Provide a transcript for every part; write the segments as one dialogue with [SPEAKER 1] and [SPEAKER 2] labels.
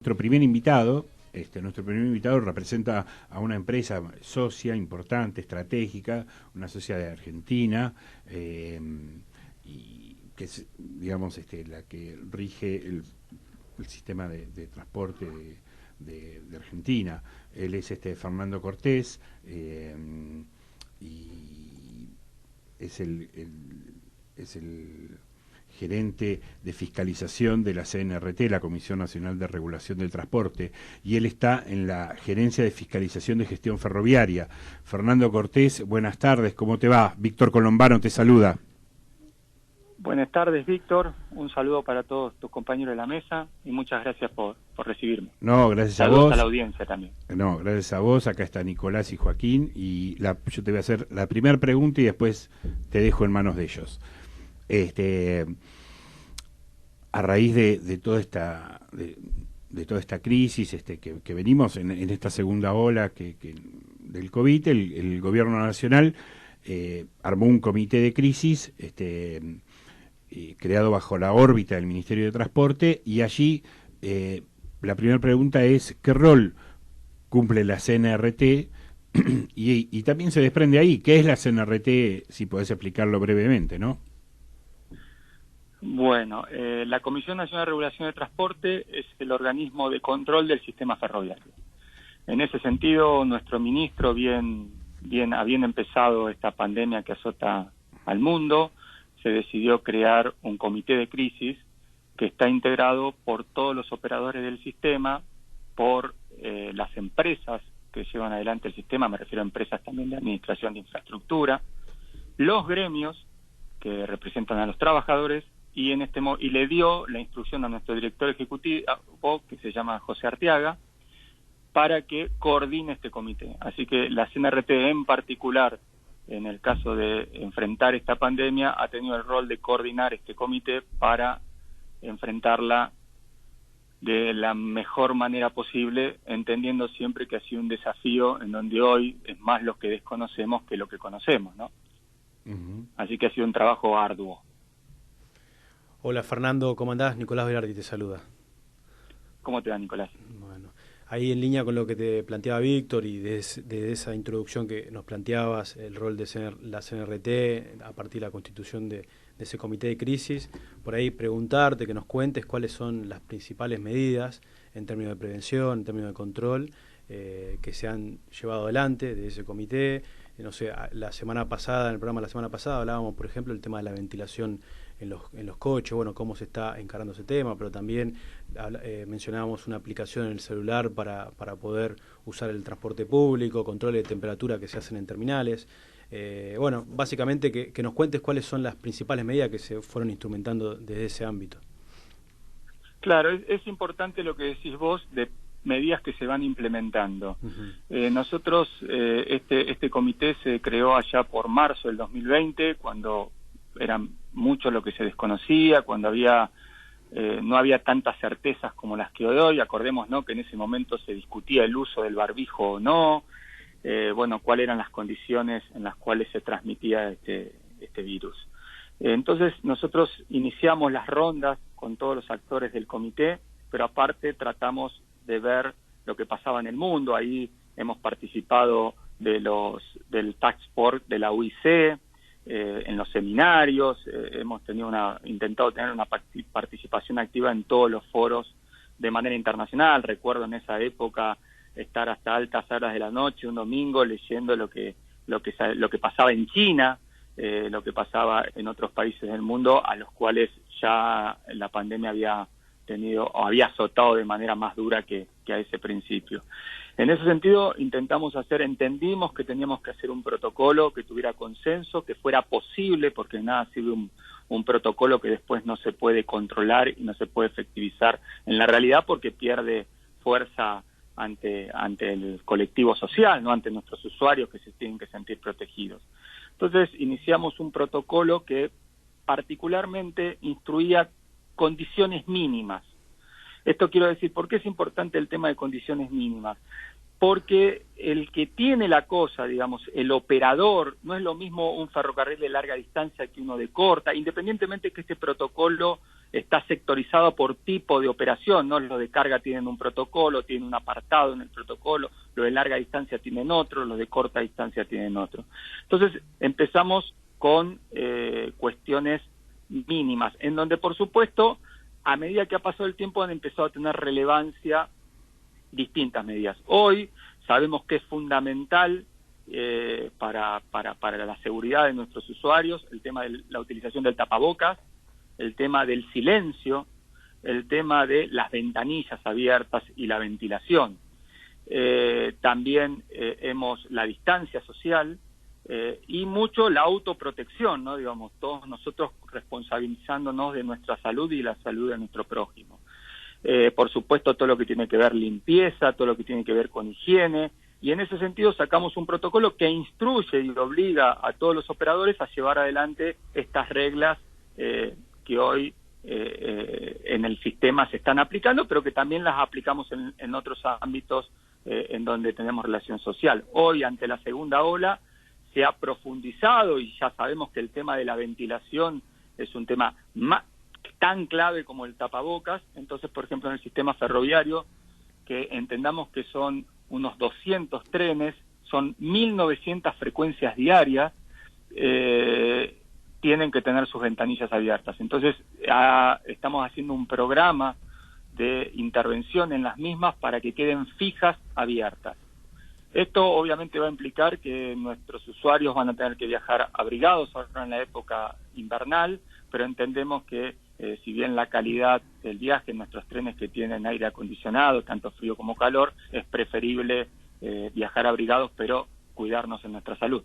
[SPEAKER 1] Nuestro primer invitado representa a una empresa socia importante, estratégica, una socia de Argentina, y que es, digamos, la que rige el sistema de transporte de Argentina. Él es Fernando Cortés, y es el gerente de fiscalización de la CNRT, la Comisión Nacional de Regulación del Transporte, y él está en la Gerencia de Fiscalización de Gestión Ferroviaria. Fernando Cortés, buenas tardes, ¿cómo te va? Víctor Colombano te saluda.
[SPEAKER 2] Buenas tardes, Víctor. Un saludo para todos tus compañeros de la mesa y muchas gracias por recibirme.
[SPEAKER 1] No, gracias
[SPEAKER 2] Saludos
[SPEAKER 1] a vos.
[SPEAKER 2] A la audiencia también.
[SPEAKER 1] No, gracias a vos. Acá está Nicolás y Joaquín, y yo te voy a hacer la primera pregunta y después te dejo en manos de ellos. A raíz de toda esta crisis que venimos en esta segunda ola del COVID, el gobierno nacional armó un comité de crisis creado bajo la órbita del Ministerio de Transporte, y allí la primera pregunta es ¿qué rol cumple la CNRT? y también se desprende ahí, ¿qué es la CNRT? Si podés explicarlo brevemente, ¿no?
[SPEAKER 2] Bueno, la Comisión Nacional de Regulación de Transporte es el organismo de control del sistema ferroviario. En ese sentido, nuestro ministro, habiendo empezado esta pandemia que azota al mundo, se decidió crear un comité de crisis que está integrado por todos los operadores del sistema, por las empresas que llevan adelante el sistema, me refiero a empresas también de administración de infraestructura, los gremios que representan a los trabajadores, y le dio la instrucción a nuestro director ejecutivo, que se llama José Arteaga, para que coordine este comité. Así que la CNRT en particular, en el caso de enfrentar esta pandemia, ha tenido el rol de coordinar este comité para enfrentarla de la mejor manera posible, entendiendo siempre que ha sido un desafío en donde hoy es más lo que desconocemos que lo que conocemos, ¿no? Uh-huh. Así que ha sido un trabajo arduo.
[SPEAKER 3] Hola Fernando, ¿cómo andás? Nicolás Velardi te saluda.
[SPEAKER 2] ¿Cómo te va, Nicolás?
[SPEAKER 3] Bueno, ahí en línea con lo que te planteaba Víctor y de esa introducción que nos planteabas, el rol de la CNRT a partir de la constitución de ese comité de crisis, por ahí preguntarte, que nos cuentes cuáles son las principales medidas en términos de prevención, en términos de control, que se han llevado adelante de ese comité. No sé, en el programa la semana pasada hablábamos, por ejemplo, del tema de la ventilación en los coches, bueno, cómo se está encarando ese tema, pero también mencionábamos una aplicación en el celular para poder usar el transporte público, controles de temperatura que se hacen en terminales. Bueno, básicamente que nos cuentes cuáles son las principales medidas que se fueron instrumentando desde ese ámbito.
[SPEAKER 2] Claro, es importante lo que decís vos de medidas que se van implementando. Uh-huh. Nosotros, este comité se creó allá por marzo del 2020, cuando eran mucho lo que se desconocía, cuando no había tantas certezas como las que hoy. Acordemos, ¿no?, que en ese momento se discutía el uso del barbijo o no, cuáles eran las condiciones en las cuales se transmitía este virus. Entonces nosotros iniciamos las rondas con todos los actores del comité, pero aparte tratamos de ver lo que pasaba en el mundo. Ahí hemos participado del Task Force de la UIC, en los seminarios, hemos intentado tener una participación activa en todos los foros de manera internacional. Recuerdo en esa época estar hasta altas horas de la noche, un domingo, leyendo lo que pasaba en China, lo que pasaba en otros países del mundo a los cuales ya la pandemia había azotado de manera más dura que a ese principio. En ese sentido, entendimos que teníamos que hacer un protocolo que tuviera consenso, que fuera posible, porque nada sirve un protocolo que después no se puede controlar y no se puede efectivizar en la realidad, porque pierde fuerza ante el colectivo social, no ante nuestros usuarios, que se tienen que sentir protegidos. Entonces, iniciamos un protocolo que particularmente instruía condiciones mínimas. Esto quiero decir, ¿por qué es importante el tema de condiciones mínimas? Porque el que tiene la cosa, digamos, el operador, no es lo mismo un ferrocarril de larga distancia que uno de corta, independientemente que este protocolo está sectorizado por tipo de operación, ¿no? Los de carga tienen un protocolo, tienen un apartado en el protocolo, los de larga distancia tienen otro, los de corta distancia tienen otro. Entonces empezamos con cuestiones mínimas, en donde por supuesto, a medida que ha pasado el tiempo han empezado a tener relevancia distintas medidas. Hoy sabemos que es fundamental para la seguridad de nuestros usuarios el tema de la utilización del tapabocas, el tema del silencio, el tema de las ventanillas abiertas y la ventilación. También la distancia social y mucho la autoprotección, ¿no? Digamos, todos nosotros responsabilizándonos de nuestra salud y la salud de nuestro prójimo. Por supuesto, todo lo que tiene que ver limpieza, todo lo que tiene que ver con higiene, y en ese sentido sacamos un protocolo que instruye y obliga a todos los operadores a llevar adelante estas reglas que hoy en el sistema se están aplicando, pero que también las aplicamos en otros ámbitos en donde tenemos relación social. Hoy, ante la segunda ola, se ha profundizado y ya sabemos que el tema de la ventilación es un tema tan clave como el tapabocas. Entonces, por ejemplo, en el sistema ferroviario, que entendamos que son unos 200 trenes, son 1.900 frecuencias diarias, tienen que tener sus ventanillas abiertas. Entonces, estamos haciendo un programa de intervención en las mismas para que queden fijas abiertas. Esto obviamente va a implicar que nuestros usuarios van a tener que viajar abrigados ahora en la época invernal, pero entendemos que si bien la calidad del viaje en nuestros trenes que tienen aire acondicionado, tanto frío como calor, es preferible viajar abrigados, pero cuidarnos en nuestra salud.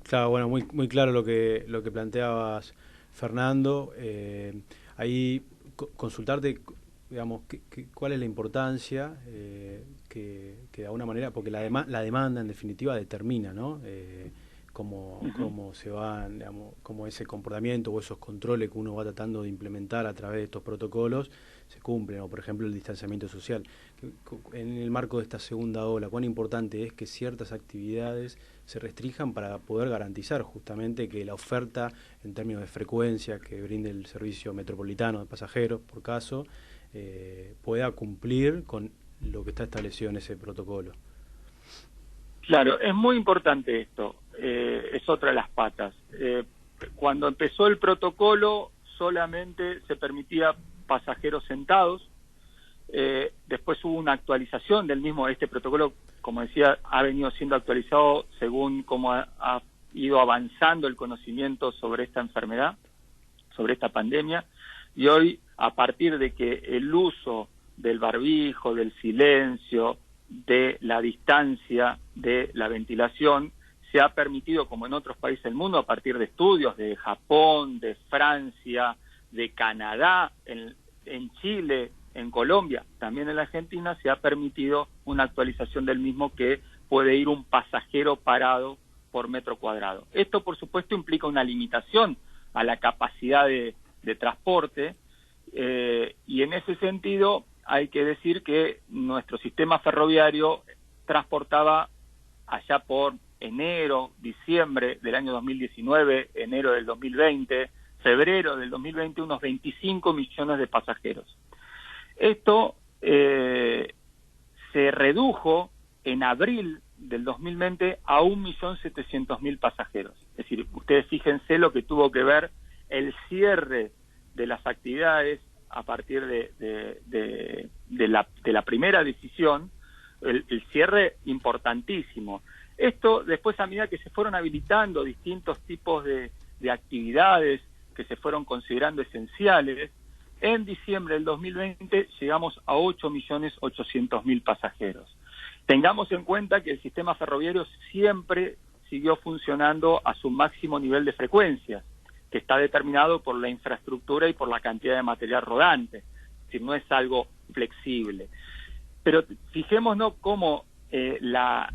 [SPEAKER 3] Claro, bueno, muy claro lo que planteabas, Fernando. Ahí consultarte, digamos, cuál es la importancia que de alguna manera, porque la demanda en definitiva determina, ¿no? Cómo se van, digamos, cómo ese comportamiento o esos controles que uno va tratando de implementar a través de estos protocolos se cumplen, o por ejemplo el distanciamiento social. En el marco de esta segunda ola, ¿cuán importante es que ciertas actividades se restrinjan para poder garantizar justamente que la oferta en términos de frecuencia que brinde el servicio metropolitano de pasajeros, por caso, pueda cumplir con lo que está establecido en ese protocolo?
[SPEAKER 2] Claro, es muy importante esto, es otra de las patas. Cuando empezó el protocolo solamente se permitía pasajeros sentados, después hubo una actualización del mismo. Este protocolo, como decía, ha venido siendo actualizado según cómo ha ido avanzando el conocimiento sobre esta enfermedad, sobre esta pandemia, y hoy, a partir de que el uso del barbijo, del silencio, de la distancia, de la ventilación, se ha permitido, como en otros países del mundo, a partir de estudios de Japón, de Francia, de Canadá, en Chile, en Colombia, también en la Argentina, se ha permitido una actualización del mismo, que puede ir un pasajero parado por metro cuadrado. Esto, por supuesto, implica una limitación a la capacidad de transporte, y en ese sentido hay que decir que nuestro sistema ferroviario transportaba allá por enero, diciembre del año 2019, enero del 2020, febrero del 2020, unos 25 millones de pasajeros. Esto se redujo en abril del 2020 a 1.700.000 pasajeros. Es decir, ustedes fíjense lo que tuvo que ver el cierre de las actividades a partir de la primera decisión, el cierre importantísimo. Esto después, a medida que se fueron habilitando distintos tipos de actividades que se fueron considerando esenciales, en diciembre del 2020 llegamos a 8.800.000 pasajeros. Tengamos en cuenta que el sistema ferroviario siempre siguió funcionando a su máximo nivel de frecuencias, que está determinado por la infraestructura y por la cantidad de material rodante, es decir, no es algo flexible. Pero fijémonos cómo la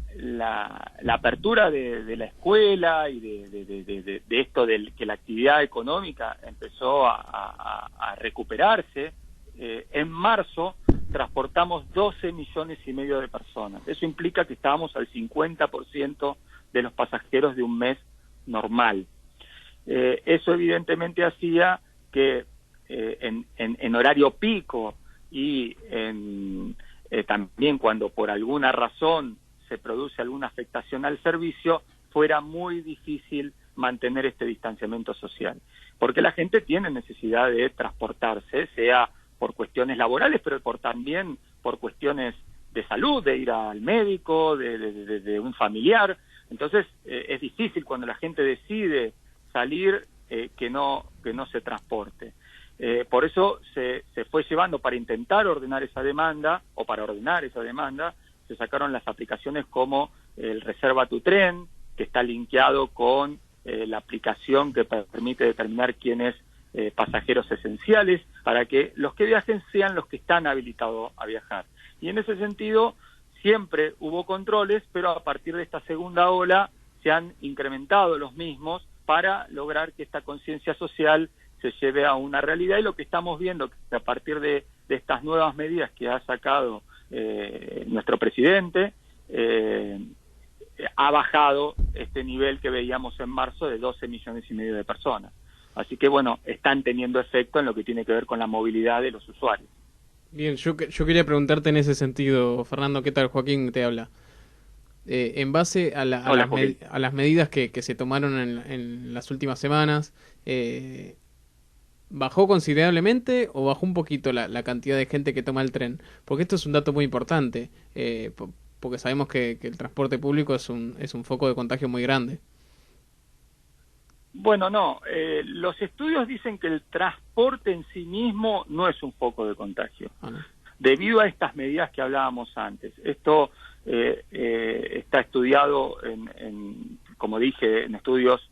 [SPEAKER 2] apertura de la escuela y de esto de que la actividad económica empezó a recuperarse. En marzo transportamos 12,5 millones de personas. Eso implica que estábamos al 50% de los pasajeros de un mes normal. Eso evidentemente hacía que en horario pico y también cuando por alguna razón se produce alguna afectación al servicio, fuera muy difícil mantener este distanciamiento social, porque la gente tiene necesidad de transportarse, sea por cuestiones laborales, pero también por cuestiones de salud, de ir al médico, de un familiar. Entonces es difícil cuando la gente decide salir que no se transporte. Por eso se fue llevando, para intentar ordenar esa demanda, o para ordenar esa demanda, se sacaron las aplicaciones como el Reserva tu Tren, que está linkeado con la aplicación que permite determinar quiénes pasajeros esenciales, para que los que viajen sean los que están habilitados a viajar. Y en ese sentido siempre hubo controles, pero a partir de esta segunda ola se han incrementado los mismos para lograr que esta conciencia social se lleve a una realidad, y lo que estamos viendo que a partir de estas nuevas medidas que ha sacado nuestro presidente, ha bajado este nivel que veíamos en marzo de 12,5 millones de personas. Así que bueno, están teniendo efecto en lo que tiene que ver con la movilidad de los usuarios.
[SPEAKER 4] Bien, yo quería preguntarte en ese sentido, Fernando. ¿Qué tal? Joaquín te habla. En base a las medidas que se tomaron en las últimas semanas, ¿bajó considerablemente o bajó un poquito la cantidad de gente que toma el tren? Porque esto es un dato muy importante, porque sabemos que el transporte público es un foco de contagio muy grande.
[SPEAKER 2] Bueno, no, los estudios dicen que el transporte en sí mismo no es un foco de contagio, ¿no? Debido a estas medidas que hablábamos antes. Esto está estudiado, como dije, en estudios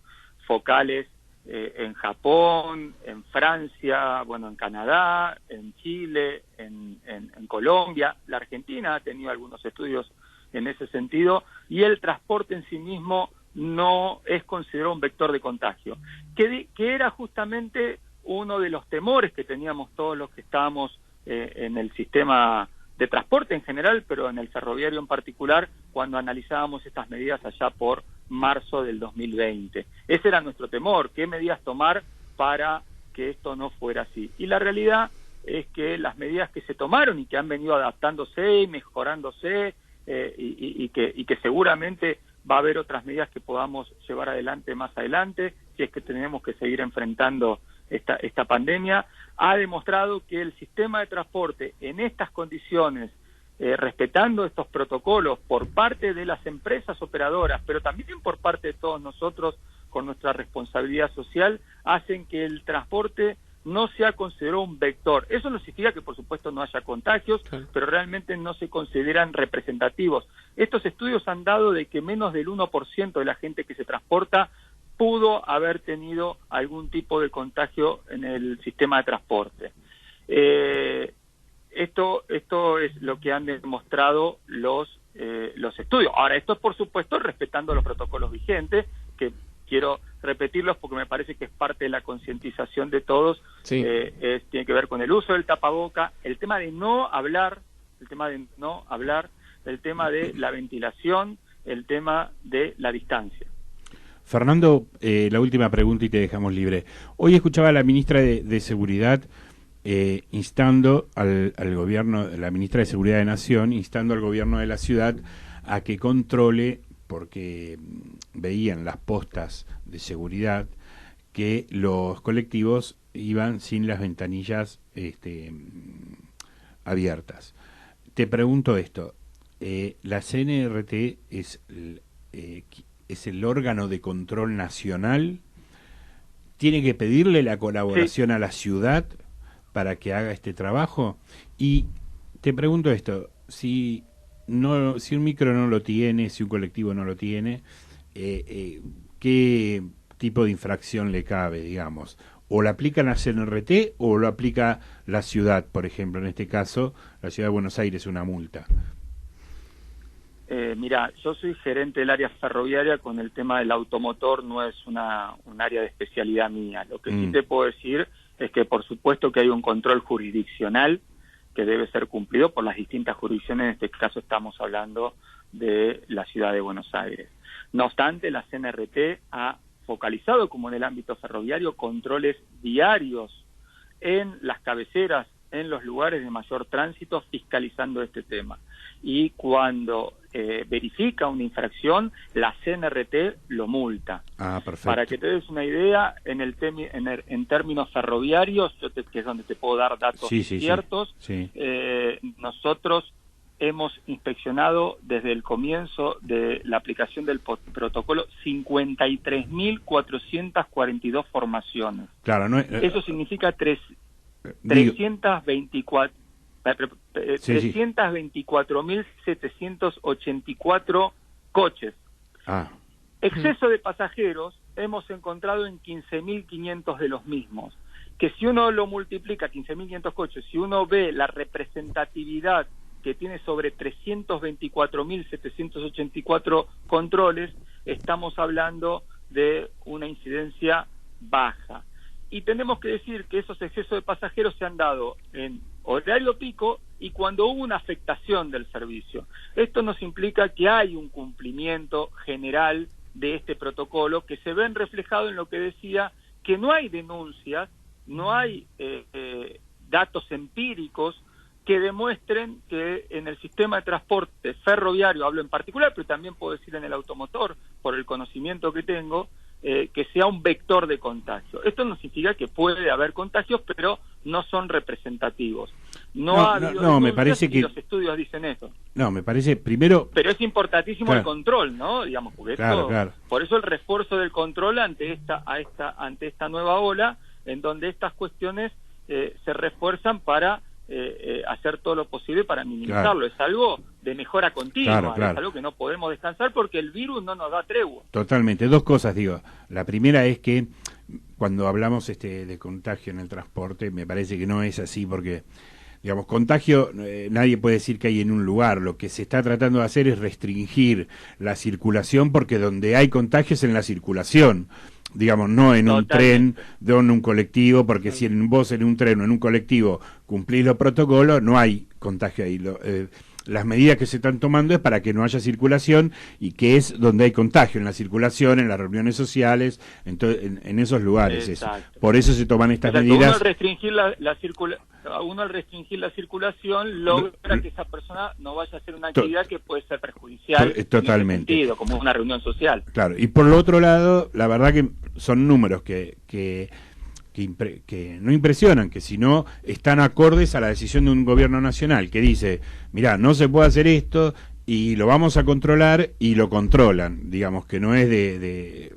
[SPEAKER 2] focales en Japón, en Francia, bueno, en Canadá, en Chile, en Colombia. La Argentina ha tenido algunos estudios en ese sentido, y el transporte en sí mismo no es considerado un vector de contagio, que era justamente uno de los temores que teníamos todos los que estábamos en el sistema de transporte en general, pero en el ferroviario en particular, cuando analizábamos estas medidas allá por marzo del 2020. Ese era nuestro temor, qué medidas tomar para que esto no fuera así. Y la realidad es que las medidas que se tomaron y que han venido adaptándose y mejorándose, y que seguramente va a haber otras medidas que podamos llevar adelante más adelante, si es que tenemos que seguir enfrentando esta pandemia, ha demostrado que el sistema de transporte en estas condiciones, respetando estos protocolos por parte de las empresas operadoras, pero también por parte de todos nosotros con nuestra responsabilidad social, hacen que el transporte no se ha considerado un vector. Eso no significa que por supuesto no haya contagios, pero realmente no se consideran representativos. Estos estudios han dado de que menos del 1% de la gente que se transporta pudo haber tenido algún tipo de contagio en el sistema de transporte. Esto es lo que han demostrado los estudios. Ahora, esto es por supuesto respetando los protocolos vigentes, que quiero repetirlos porque me parece que es parte de la concientización de todos. Sí. Tiene que ver con el uso del tapaboca, el tema de no hablar, el tema de la ventilación, el tema de la distancia.
[SPEAKER 1] Fernando, la última pregunta y te dejamos libre. Hoy escuchaba a la ministra de Seguridad instando al gobierno, la ministra de Seguridad de Nación, instando al gobierno de la ciudad a que controle, porque veían las postas de seguridad que los colectivos iban sin las ventanillas abiertas. Te pregunto esto, ¿la CNRT es el órgano de control nacional? ¿Tiene que pedirle la colaboración a la ciudad para que haga este trabajo? Y te pregunto esto, si un micro no lo tiene, si un colectivo no lo tiene, ¿qué tipo de infracción le cabe, digamos? ¿O la aplica la CNRT o lo aplica la ciudad, por ejemplo, en este caso, la Ciudad de Buenos Aires, una multa?
[SPEAKER 2] Mira, yo soy gerente del área ferroviaria, con el tema del automotor no es un área de especialidad mía. Lo que sí te puedo decir es que por supuesto que hay un control jurisdiccional que debe ser cumplido por las distintas jurisdicciones. En este caso estamos hablando de la Ciudad de Buenos Aires. No obstante, la CNRT ha focalizado, como en el ámbito ferroviario, controles diarios en las cabeceras, en los lugares de mayor tránsito, fiscalizando este tema. Y cuando verifica una infracción, la CNRT lo multa.
[SPEAKER 1] Perfecto.
[SPEAKER 2] Para que te des una idea, en términos ferroviarios, que es donde te puedo dar datos ciertos, nosotros hemos inspeccionado desde el comienzo de la aplicación del protocolo 53.442 formaciones.
[SPEAKER 1] Claro, no
[SPEAKER 2] eso significa 324.784 coches. Exceso de pasajeros hemos encontrado en 15.500 de los mismos, que si uno lo multiplica, 15.500 coches, si uno ve la representatividad que tiene sobre 324.784 controles, estamos hablando de una incidencia baja. Y tenemos que decir que esos excesos de pasajeros se han dado en horario pico y cuando hubo una afectación del servicio. Esto nos implica que hay un cumplimiento general de este protocolo que se ven reflejado en lo que decía, que no hay denuncias, no hay datos empíricos que demuestren que en el sistema de transporte ferroviario, hablo en particular, pero también puedo decir en el automotor, por el conocimiento que tengo, que sea un vector de contagio. Esto no significa que puede haber contagios, pero no son representativos.
[SPEAKER 1] Me parece que
[SPEAKER 2] los estudios dicen eso.
[SPEAKER 1] No, me parece, primero...
[SPEAKER 2] Pero es importantísimo el control, ¿no? Digamos, porque
[SPEAKER 1] claro.
[SPEAKER 2] Por eso el refuerzo del control ante esta nueva ola, en donde estas cuestiones se refuerzan para hacer todo lo posible para minimizarlo. Es algo de mejora continua, es algo que no podemos descansar porque el virus no nos da tregua.
[SPEAKER 1] Totalmente. Dos cosas, digo. La primera es que cuando hablamos de contagio en el transporte, me parece que no es así porque, digamos, contagio nadie puede decir que hay en un lugar. Lo que se está tratando de hacer es restringir la circulación porque donde hay contagios en la circulación. Digamos, no en un tren, no en un colectivo, porque si vos en un tren o en un colectivo cumplís los protocolos, no hay contagio ahí. Las medidas que se están tomando es para que no haya circulación y que es donde hay contagio, en la circulación, en las reuniones sociales, en esos lugares. Por eso se toman estas medidas.
[SPEAKER 2] Uno al restringir la circulación logra que esa persona no vaya a hacer una actividad que puede ser perjudicial
[SPEAKER 1] totalmente.
[SPEAKER 2] En ese sentido, como una reunión social.
[SPEAKER 1] Claro, y por el otro lado, la verdad que son números que no impresionan, que si no están acordes a la decisión de un gobierno nacional que dice, mirá, no se puede hacer esto y lo vamos a controlar y lo controlan, digamos, que no es de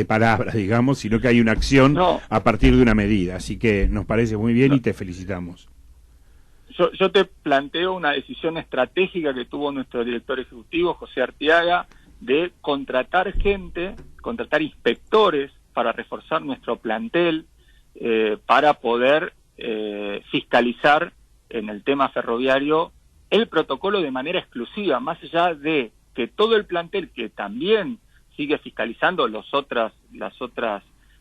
[SPEAKER 1] palabras, digamos, sino que hay una acción a partir de una medida, así que nos parece muy bien y te felicitamos.
[SPEAKER 2] Yo te planteo una decisión estratégica que tuvo nuestro director ejecutivo, José Arteaga, de contratar inspectores para reforzar nuestro plantel, para poder fiscalizar en el tema ferroviario el protocolo de manera exclusiva, más allá de que todo el plantel que también sigue fiscalizando las otras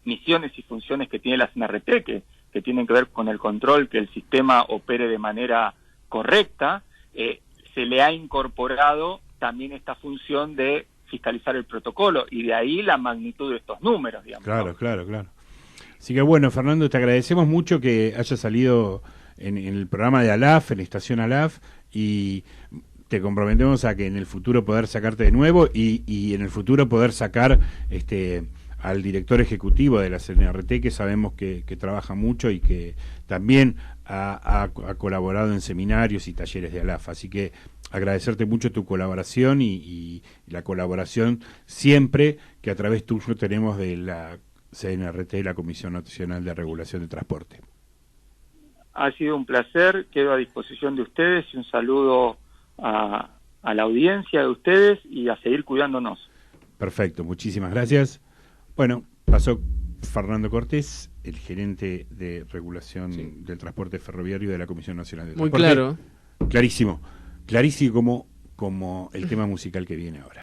[SPEAKER 2] misiones y funciones que tiene la CNRT, que tienen que ver con el control, que el sistema opere de manera correcta, se le ha incorporado también esta función de fiscalizar el protocolo, y de ahí la magnitud de estos números, digamos.
[SPEAKER 1] Claro. Así que bueno, Fernando, te agradecemos mucho que hayas salido en el programa de ALAF, en Estación ALAF, y te comprometemos a que en el futuro poder sacarte de nuevo y en el futuro poder sacar al director ejecutivo de la CNRT, que sabemos que trabaja mucho y que también ha colaborado en seminarios y talleres de ALAF. Así que agradecerte mucho tu colaboración y la colaboración siempre que a través tuyo tenemos de la CNRT, la Comisión Nacional de Regulación de Transporte.
[SPEAKER 2] Ha sido un placer, quedo a disposición de ustedes y un saludo a la audiencia de ustedes y a seguir cuidándonos.
[SPEAKER 1] Perfecto, muchísimas gracias. Bueno, pasó Fernando Cortés, el gerente de regulación del transporte ferroviario de la Comisión Nacional de Transporte.
[SPEAKER 4] Muy claro.
[SPEAKER 1] Clarísimo como el tema musical que viene ahora.